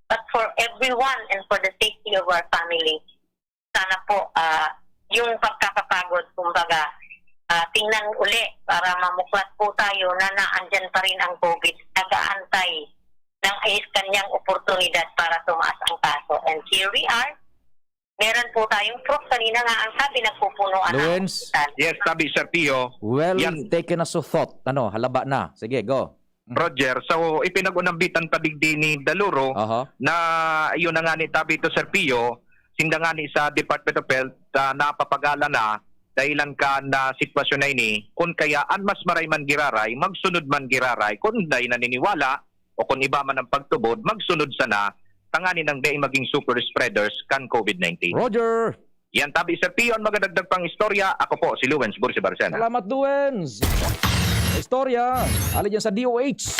But for everyone and for the safety of our family, sana po yung pagkakapagod, kumbaga, tingnan uli para mamuklat po tayo na naandyan pa rin ang COVID, nag-aantay ng kanyang oportunidad para tumaas ang kaso. And here we are. Meron po tayong proof. Kanina nga ang sabi, nagpupunuan Luens. Yes, sabi Sir Pio. Well taken as a thought. Halaba na. Sige, go. Roger. So ipinag-unambitan padigdi ni Daluro na iyon na nga ni Tabito Serpio, sinda nga ni sa Department of Health napapagala na dahilan ka na sitwasyon na ini, kung kayaan mas maray man giraray, magsunod man giraray, kung day naniniwala o kung iba man ang pagtubod, magsunod sana, tanganin ng day maging super spreaders kan COVID-19. Roger! Yan Tabi Serpio, ang magadagdag pang istorya. Ako po si Luwens Bursi Barcena. Salamat, Luwens! Istorya, alin yan sa DOH.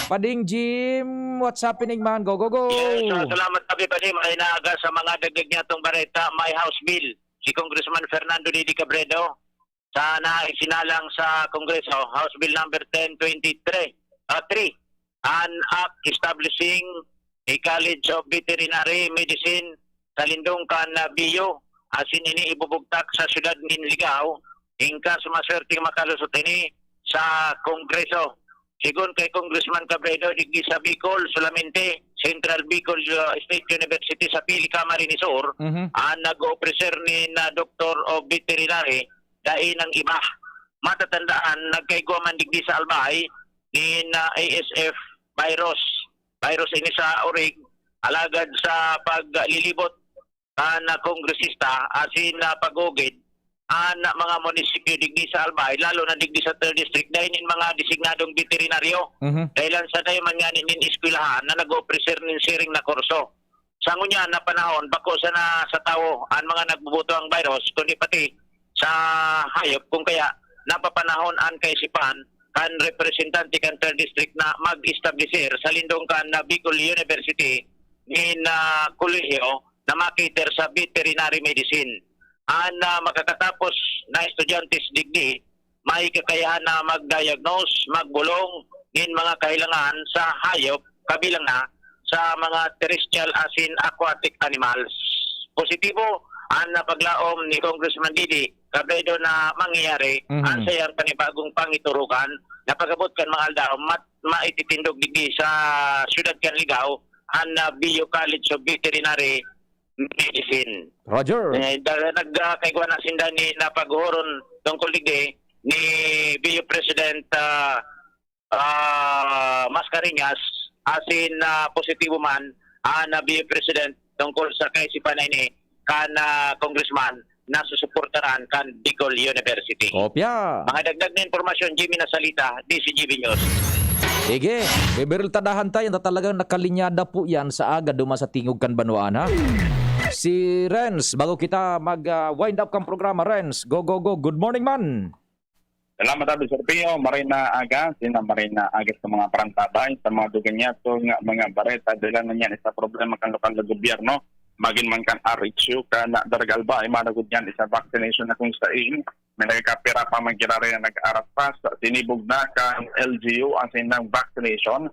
Pading Jim, what's happening man? Go, go, go! Yes, salamat Tabi Padim. Ay naaga sa mga dagdag niya itong bareta, may House Bill. Si Congressman Fernando Didi Cabredo sa naisinalang sa Kongreso, House Bill number 1023, 3, an act establishing a College of Veterinary Medicine sa Lindungkan, Bio. Asin ini ibubugtak sa siyudad ng Ligao. Ingka sumaswerteng makalusot ini sa Kongreso. Sigun kay Congressman Cabredo, digdi sa Bicol, solamente Central Bicol State University sa Pili Camarines Sur, ang nag-officer ni na Doctor of Veterinary, dahil ng iba. Matatandaan, nagkaiguaman digdi sa Albay, ni na ASF virus. Virus ini sa Orig, alagad sa paglilibot na kongresista, asin na pagugid, na mga munisipyo digdi sa Albay, lalo na digdi sa 3rd District, dahil in mga designadong veterinaryo. Dahilan sa tayo man nga nin eskwelahan na nag-officer nin siring na kurso. Sa ngunya na panahon, bako sana sa tao ang mga nagbubuto ang virus, kundi pati sa hayop, kung kaya napapanahon ang kaisipan kan representante kan 3rd District na mag-establisher sa Lindungkan na Bicol University in kolehiyo na makiter sa veterinary medicine. Makakatapos na estudyantes digdi, may kakayahan na mag-diagnose, magbulong ng mga kahilangan sa hayop, kabilang na sa mga terrestrial asin aquatic animals. Positibo ang napaglaom ni Congressman Didi Cabredo na mangyayari ang sayang panibagong pangiturukan na pagabot kan mga aldaw maititindog digdi sa siyudad kan Ligao ang Bio College of Veterinary Medicine. Roger. Nagkaigwa na sinda ni napaghuron tungkol digdi ni Bio President Mascareñas asin positibo man na Bio President tungkol sa kaisipan na ini kan Congressman na susuportaran kan Bicol University. Kopya. Mga dagdag na informasyon, Jimmy Nasalita, DCGB News. Sige, Beberil tadahan tayo na talagang nakalinyada po yan sa aga duma sa Tingog kan Banwaan, ha? Si Renz, bago kita mag-wind up kang programa, Renz, go, go, go. Good morning, man. Salamat Abel Serpio, Marina Aga, sina Marina Aga sa mga parantabay, sa mga duganyato nga mga bareta, dahil na yan isa problema kan lokal na gobyerno, magin man kan RHU, ka na daragalba, ay managod yan isa vaccination na kung sa in, may nagkapira pa magkirari na nag-arat pa, sinibog na kan LGU ang sinang vaccination,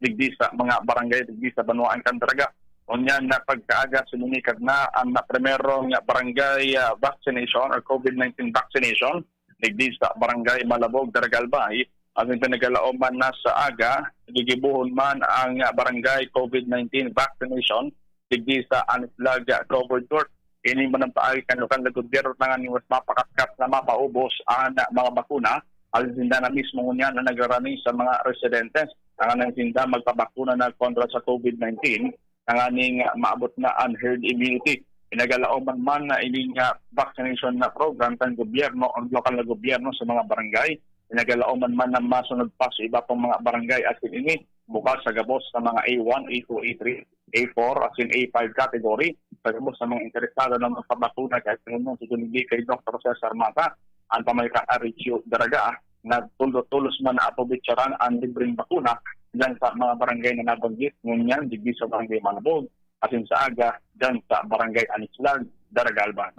digdi sa mga barangay, digdi sa Banwaan kan daraga. Onyan na pagkaaga sumunikad na ang primero nga barangay vaccination or COVID-19 vaccination, digdi sa barangay Malabog, Daragalbay, ang pinagalaoman na sa aga, gigibuhon man ang barangay COVID-19 vaccination, digdi sa Anislaga, Covered Court. Ini man ang paagi kan lokal na gobyerno na nga was mapakaskat na mapaubos ang mga bakuna, alsinda na mismo niya na nagrarani sa mga residentes, ang sinda magpabakuna na kontra sa COVID-19, ang aning maabot na herd immunity. Pinagalaoman man na ining vaccination na program ng gobyerno o lokal na gobyerno sa mga barangay. Pinagalaoman man na masunod pa sa iba pang mga barangay as in ini, bukas sa gabos sa mga A1, A2, A3, A4, as in A5 category, sa gabos sa mga interesado na magpabakuna kahit nung susunod kay Dr. Cesar Mata, ang pamalikang RHU Daraga, na tulos man na apobitsaran ang libreng bakuna dyan sa mga barangay na nabanggit, ngunyan, digdi sa barangay Malabog, asin sa aga, dyan sa barangay Anislag, Daragalban.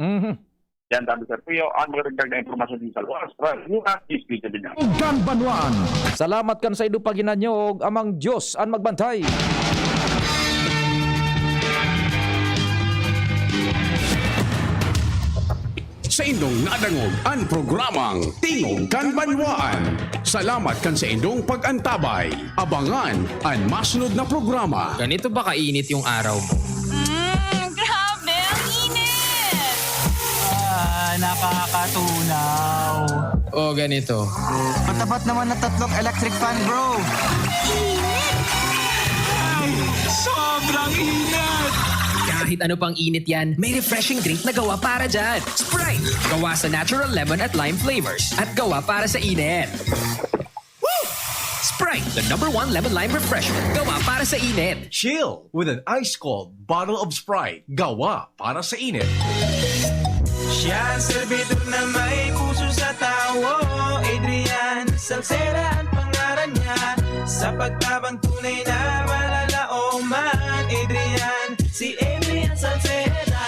Yan, Tabi Serpio, ang magdagdag na informasyon din sa luwas, yung at-ispi ka din yan. Banwaan. Salamat kan sa ido paginanyog, amang Diyos ang magbantay. Sa indong nadangog ang programang Tingog kan Banwaan. Salamat kan sa indong pag-antabay. Abangan ang masunod na programa. Ganito ba kainit yung araw mo? Grabe, ang init! Nakakatunaw. o ganito? Matapat naman na 3 electric fan, bro. Sobrang init! Kahit ano pang init yan, may refreshing drink na gawa para dyan. Sprite! Gawa sa natural lemon at lime flavors at gawa para sa init. Sprite, the #1 lemon-lime refreshment. Gawa para sa init. Chill with an ice-cold bottle of Sprite. Gawa para sa init. Siya ang servidor na may puso sa tawo. Adrian Salceda ang pangalan niya. Sa pagtabang tunay na malalaoman. Adrian, si Adrian Salceda.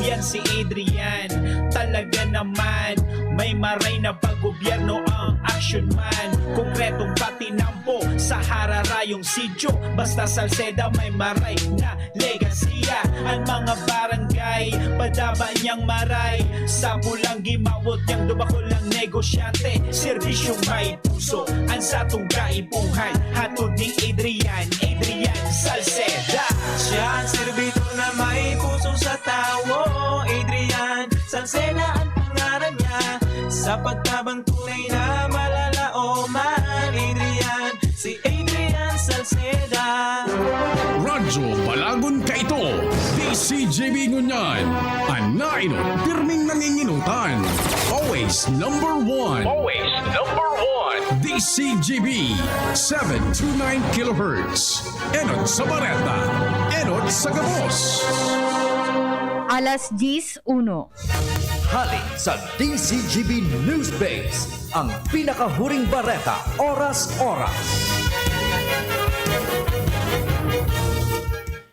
Yan si Adrian, talaga naman. May maray na pag-gobyerno ang action man. Konkretong patinampo sa hararayong sidyo. Basta Salceda may maray na legasiya. Ang mga barangay, padaba niyang maray. Sa pulang gimawot niyang dubakol ng negosyante. Serbisyong may puso, ang sa tunggay buhay. Hatod ni Adrian, Adrian Salceda. Siya ang servidor na may puso sa tawo. Adrian Salceda ang pangalan niya. Sa pagtabang tunay na malalaoman. Adrian, si Adrian Salceda. Radyo Balagon ka ito. DCJB Ngunyan. Anainot, pirming nanginginutan. Always number 1. Always number 1. DCJB 729 kHz. Enot sa Bareta. Enot sa Gabos. Alas 10:01. Halik sa DCGB News Base, ang pinakahuring bareta oras-oras.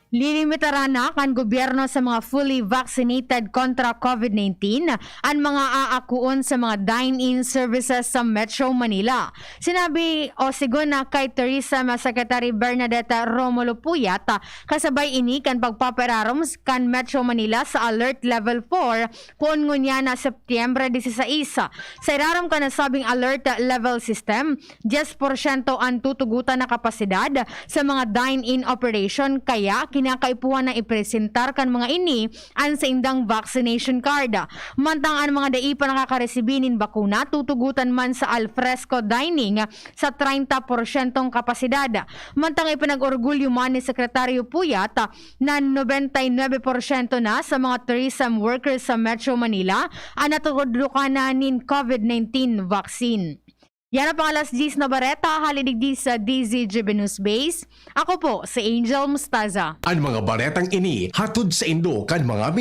Lilimitaran na kan gobyerno sa mga fully vaccinated kontra COVID-19 ang mga aakuon sa mga dine-in services sa Metro Manila. Sinabi o sigon na kay Teresa Secretary Bernadette Romulo Puyat, kasabay ini kan pagpaperarom kan Metro Manila sa Alert Level 4 kung ngunya na Setyembre 16. Sa irarom ka nasabing Alert Level System, 10% ang tutugutan na kapasidad sa mga dine-in operation, kaya kinakaipuhan na ipresentar kan mga ini ang sa indang vaccination card. Mantang ang mga dai pa nakakaresibinin bakuna, tutugutan man sa alfresco dining sa 30% kapasidad. Mantang ipinag-orgulyo man ni Sekretaryo Puyat na 99% na sa mga tourism workers sa Metro Manila ang natutudlukan na nin COVID-19 vaccine. Yan ang alas 10 na bareta, halidig sa DZGB News Base. Ako po, si Angel Mustaza. Ang mga baretang ini, hatod sa Indo kan mga